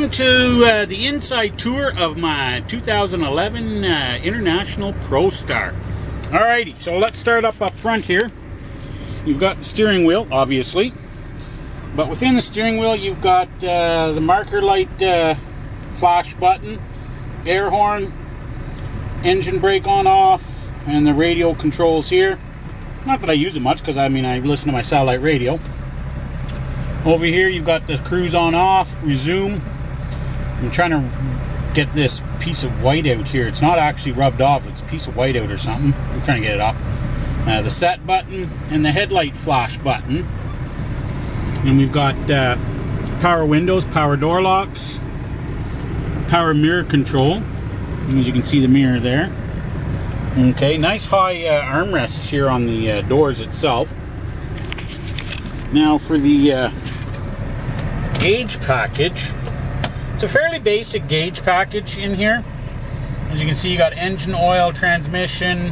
Welcome to the inside tour of my 2011 International ProStar. Alrighty, so let's start up front here. You've got the steering wheel, obviously, but within the steering wheel you've got the marker light flash button, air horn, engine brake on off, and the radio controls here. Not that I use it much because I listen to my satellite radio. Over here you've got the cruise on off, resume. I'm trying to get this piece of white out here. It's not actually rubbed off, it's a piece of white out or something. I'm trying to get it off. The set button and the headlight flash button. And we've got power windows, power door locks, power mirror control. As you can see the mirror there. Okay, nice high armrests here on the doors itself. Now for the gauge package, it's a fairly basic gauge package in here. As you can see, you got engine oil, transmission,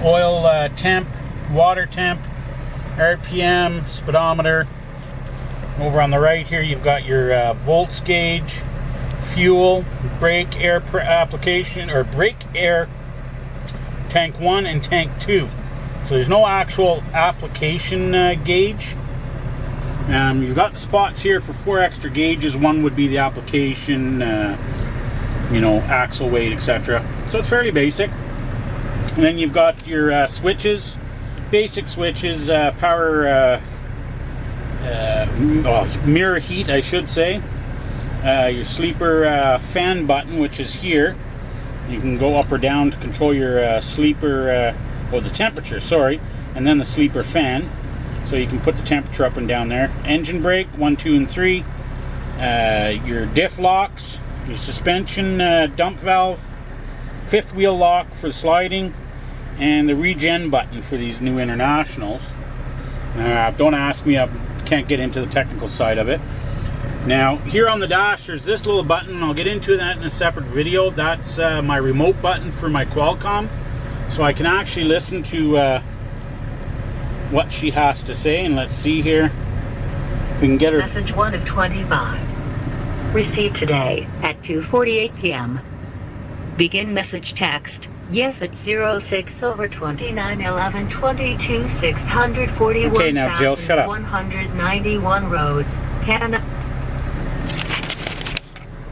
oil temp, water temp, RPM, speedometer. Over on the right here you've got your volts gauge, fuel, brake air application, or brake air tank 1 and tank 2. So there's no actual application gauge. You've got the spots here for 4 extra gauges. One would be the application, axle weight, etc. So it's fairly basic. And then you've got your switches, basic switches, power, mirror heat, I should say. Your sleeper fan button, which is here. You can go up or down to control your sleeper, or the temperature, sorry, and then the sleeper fan. So you can put the temperature up and down there. Engine brake, 1, 2, and 3. Your diff locks, your suspension dump valve, fifth wheel lock for sliding, and the regen button for these new Internationals. Don't ask me, I can't get into the technical side of it. Now, here on the dash, there's this little button, and I'll get into that in a separate video. That's my remote button for my Qualcomm. So I can actually listen to what she has to say, and let's see here if we can get her. Message 1 of 25. Received today at 2:48 p.m. Begin message text. Yes at 06/29/11/22 Okay, now Jill, shut up. 191 Road, Canada.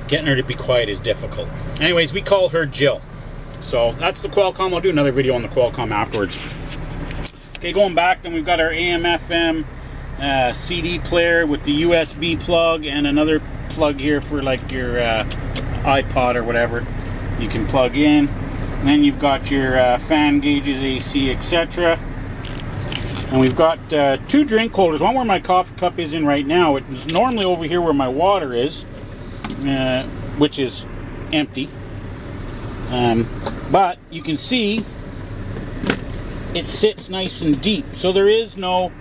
Getting her to be quiet is difficult. Anyways, we call her Jill. So that's the Qualcomm. I'll do another video on the Qualcomm afterwards. Okay, going back, then we've got our AM/FM CD player with the USB plug and another plug here for like your iPod or whatever you can plug in. And then you've got your fan gauges, AC, etc. And we've got 2 drink holders. One where my coffee cup is in right now. It's normally over here where my water is, which is empty. But you can see it sits nice and deep, so there is no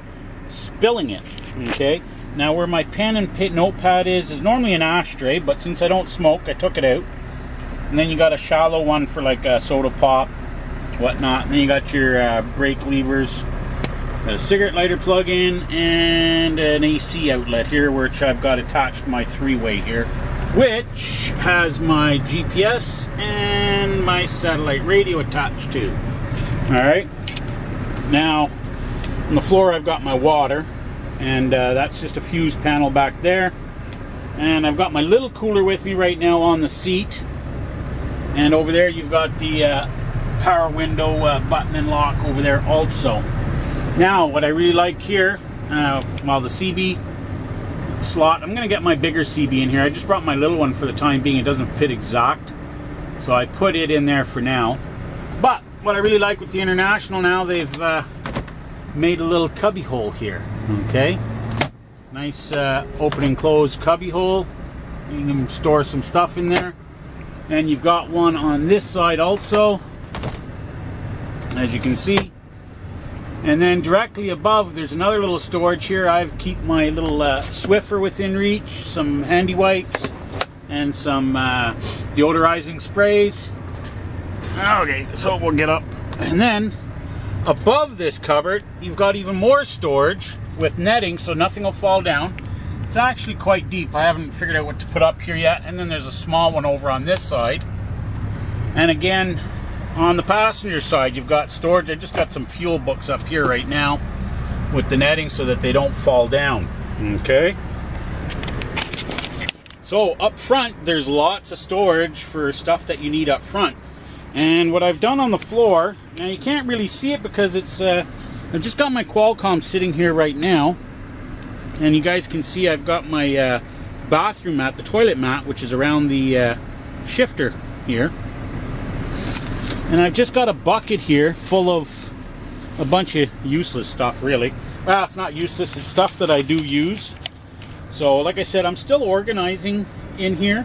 spilling it. Okay, now where my pen and notepad is normally an ashtray, but since I don't smoke, I took it out. And then you got a shallow one for like a soda pop, whatnot. And then you got your brake levers, a cigarette lighter plug-in, and an AC outlet here, which I've got attached to my 3-way here, which has my GPS and my satellite radio attached to. Alright, now on the floor I've got my water, and that's just a fuse panel back there. And I've got my little cooler with me right now on the seat. And over there you've got the power window button and lock over there also. Now what I really like here, the CB slot, I'm going to get my bigger CB in here. I just brought my little one for the time being. It doesn't fit exact, so I put it in there for now. But what I really like with the International now, they've made a little cubby hole here. Okay, nice open and close cubby hole. You can store some stuff in there. And you've got one on this side also, as you can see. And then directly above, there's another little storage here. I keep my little Swiffer within reach, some handy wipes, and some deodorizing sprays. Okay, so we'll get up. And then above this cupboard, you've got even more storage with netting, so nothing will fall down. It's actually quite deep. I haven't figured out what to put up here yet. And then there's a small one over on this side. And again, on the passenger side, you've got storage. I just got some fuel books up here right now with the netting so that they don't fall down. Okay. So up front, there's lots of storage for stuff that you need up front. And what I've done on the floor, now you can't really see it because it's, I've just got my Qualcomm sitting here right now. And you guys can see I've got my bathroom mat, the toilet mat, which is around the shifter here. And I've just got a bucket here full of a bunch of useless stuff, really. Well, it's not useless, it's stuff that I do use. So, like I said, I'm still organizing in here.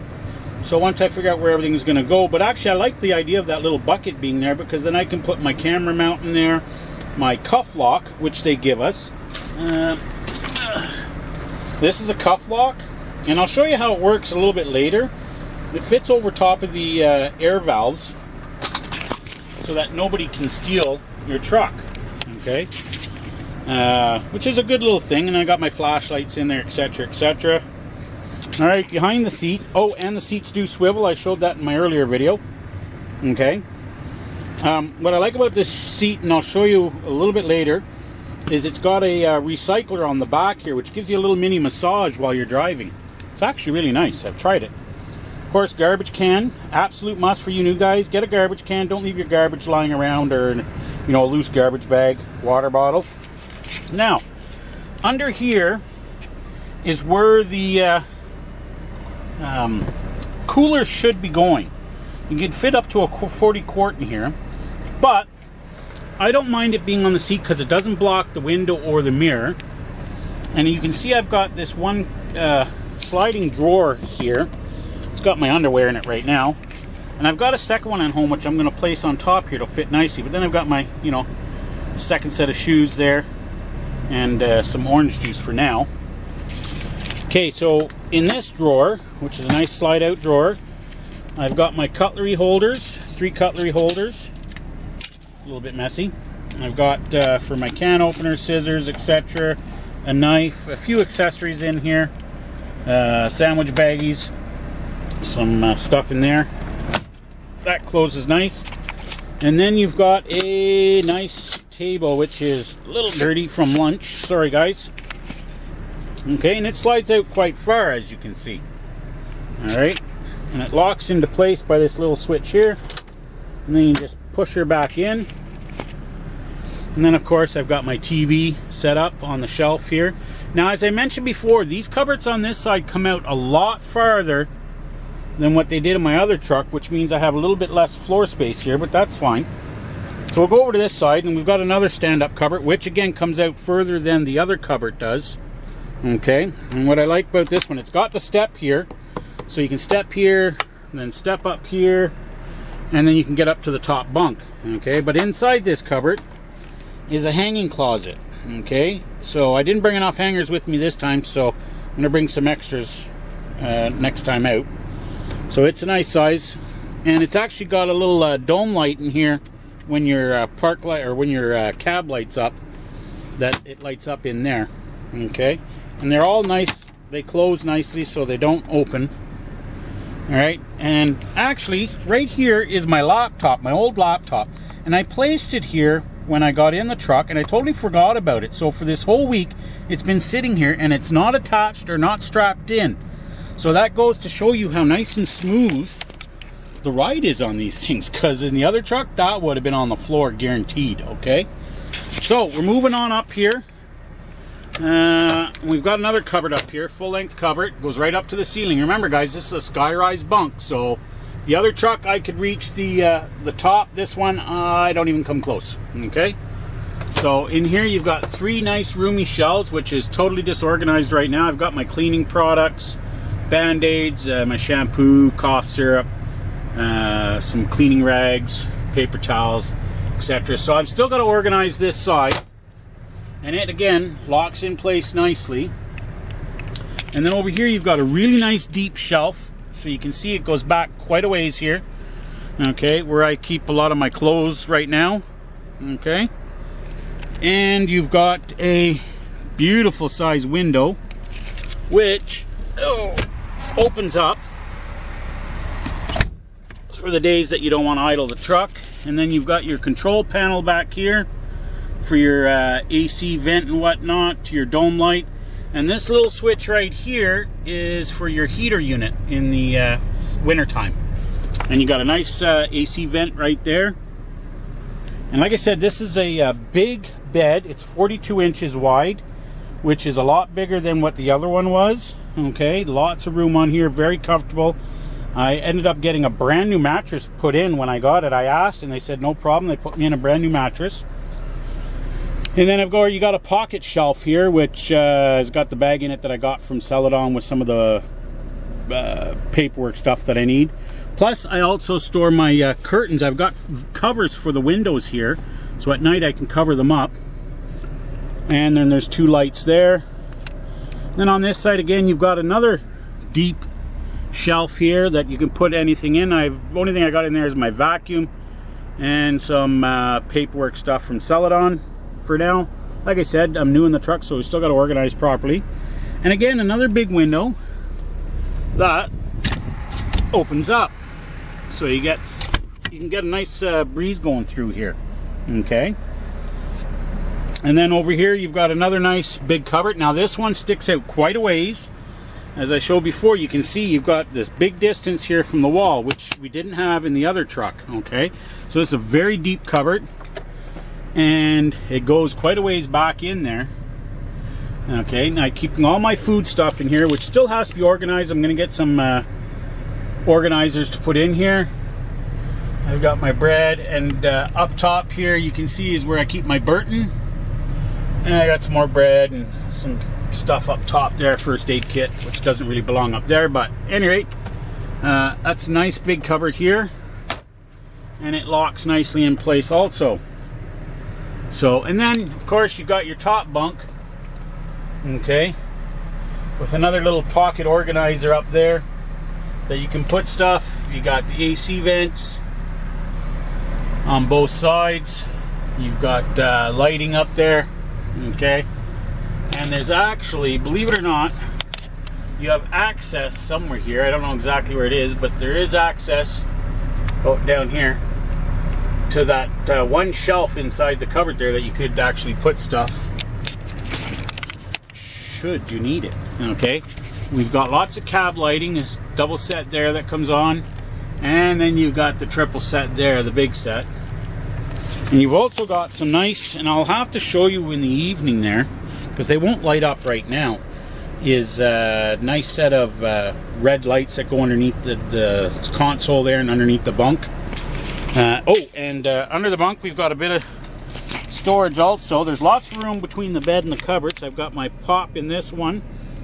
So once I figure out where everything's going to go, but actually I like the idea of that little bucket being there because then I can put my camera mount in there, my cuff lock, which they give us. This is a cuff lock, and I'll show you how it works a little bit later. It fits over top of the air valves so that nobody can steal your truck, okay? Which is a good little thing, and I got my flashlights in there, etc., etc. All right, behind the seat. Oh, and the seats do swivel. I showed that in my earlier video. Okay. What I like about this seat, and I'll show you a little bit later, is it's got a recycler on the back here, which gives you a little mini massage while you're driving. It's actually really nice. I've tried it. Of course, garbage can. Absolute must for you new guys. Get a garbage can. Don't leave your garbage lying around, or, you know, a loose garbage bag, water bottle. Now, under here is where the cooler should be going. You can fit up to a 40 quart in here, but I don't mind it being on the seat because it doesn't block the window or the mirror. And you can see I've got this one sliding drawer here. It's got my underwear in it right now, and I've got a second one at home which I'm going to place on top here. It'll fit nicely, but then I've got my, you know, second set of shoes there, and some orange juice for now. Okay, so in this drawer, which is a nice slide out drawer, I've got my cutlery holders, 3 cutlery holders. A little bit messy. I've got for my can opener, scissors, etc., a knife, a few accessories in here, sandwich baggies, some stuff in there. That closes nice. And then you've got a nice table, which is a little dirty from lunch. Sorry, guys. Okay, and it slides out quite far, as you can see. Alright, and it locks into place by this little switch here. And then you just push her back in. And then, of course, I've got my TV set up on the shelf here. Now, as I mentioned before, these cupboards on this side come out a lot farther than what they did in my other truck, which means I have a little bit less floor space here, but that's fine. So we'll go over to this side, and we've got another stand-up cupboard, which again comes out further than the other cupboard does. Okay, and what I like about this one, it's got the step here, so you can step here, and then step up here, and then you can get up to the top bunk. Okay, but inside this cupboard is a hanging closet. Okay, so I didn't bring enough hangers with me this time, so I'm going to bring some extras next time out. So it's a nice size, and it's actually got a little dome light in here when your park light, or when your cab lights up, that it lights up in there. Okay, and they're all nice. They close nicely so they don't open. All right, and actually right here is my laptop, my old laptop, and I placed it here when I got in the truck, and I totally forgot about it. So for this whole week it's been sitting here, and it's not attached or not strapped in. So that goes to show you how nice and smooth the ride is on these things, because in the other truck that would have been on the floor guaranteed. Okay, so we're moving on up here. We've got another cupboard up here, full-length cupboard, goes right up to the ceiling. Remember, guys, this is a sky-rise bunk, so the other truck I could reach the top. This one I don't even come close. Okay, so in here you've got 3 nice roomy shelves, which is totally disorganized right now. I've got my cleaning products, Band-Aids, my shampoo, cough syrup, some cleaning rags, paper towels, etc. So I've still got to organize this side. And it, again, locks in place nicely. And then over here you've got a really nice deep shelf. So you can see it goes back quite a ways here. Okay, where I keep a lot of my clothes right now. Okay. And you've got a beautiful size window. which opens up for the days that you don't want to idle the truck. And then you've got your control panel back here for your AC vent and whatnot, to your dome light. And this little switch right here is for your heater unit in the winter time. And you got a nice AC vent right there. And like I said, this is a big bed. It's 42 inches wide, which is a lot bigger than what the other one was. Okay, lots of room on here, very comfortable. I ended up getting a brand new mattress put in when I got it. I asked and they said no problem. They put me in a brand new mattress. And then you got a pocket shelf here, which has got the bag in it that I got from Celadon with some of the paperwork stuff that I need. Plus, I also store my curtains. I've got covers for the windows here, so at night I can cover them up. And then there's 2 lights there. Then on this side again, you've got another deep shelf here that you can put anything in. The only thing I got in there is my vacuum and some paperwork stuff from Celadon for now. Like I said, I'm new in the truck, so we still got to organize properly. And again, another big window that opens up, so you can get a nice breeze going through here. Okay. And then over here you've got another nice big cupboard. Now this one sticks out quite a ways. As I showed before, you can see you've got this big distance here from the wall, which we didn't have in the other truck. Okay, so it's a very deep cupboard, and it goes quite a ways back in there. Okay, now keeping all my food stuff in here, which still has to be organized. I'm going to get some organizers to put in here. I've got my bread, and up top here you can see is where I keep my Burton. And I got some more bread and some stuff up top there, first aid kit, which doesn't really belong up there, but at any rate, that's a nice big cupboard here, and it locks nicely in place also. So, and then of course you've got your top bunk, okay, with another little pocket organizer up there that you can put stuff. You got the AC vents on both sides. You've got lighting up there, okay. And there's actually, believe it or not, you have access somewhere here. I don't know exactly where it is, but there is access down here to that one shelf inside the cupboard there that you could actually put stuff should you need it. Okay, we've got lots of cab lighting. There's double set there that comes on, and then you've got the triple set there, the big set. And you've also got some nice, and I'll have to show you in the evening there, because they won't light up right now, is a nice set of red lights that go underneath the console there and underneath the bunk. Under the bunk we've got a bit of storage also. There's lots of room between the bed and the cupboards. I've got my pop in this one,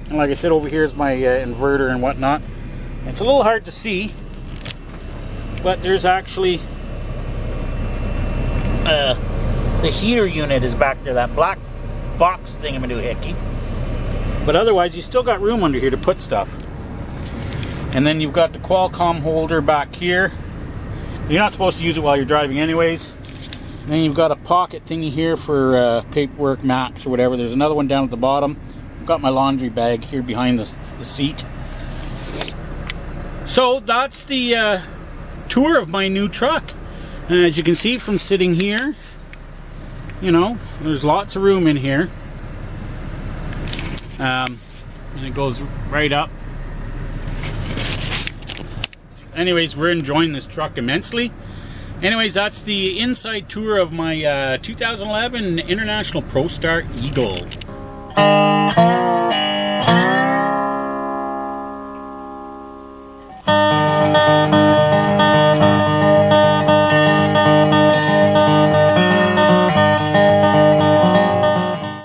and like I said, over here is my inverter and whatnot. It's a little hard to see, but there's actually the heater unit is back there, that black box thingamadoohickey. But otherwise you still got room under here to put stuff. And then you've got the Qualcomm holder back here. You're not supposed to use it while you're driving anyways. And then you've got a pocket thingy here for paperwork, maps, or whatever. There's another one down at the bottom. I've got my laundry bag here behind the seat. So that's the tour of my new truck. And as you can see from sitting here, you know, there's lots of room in here. And it goes right up. Anyways, we're enjoying this truck immensely. Anyways, that's the inside tour of my 2011 International ProStar Eagle.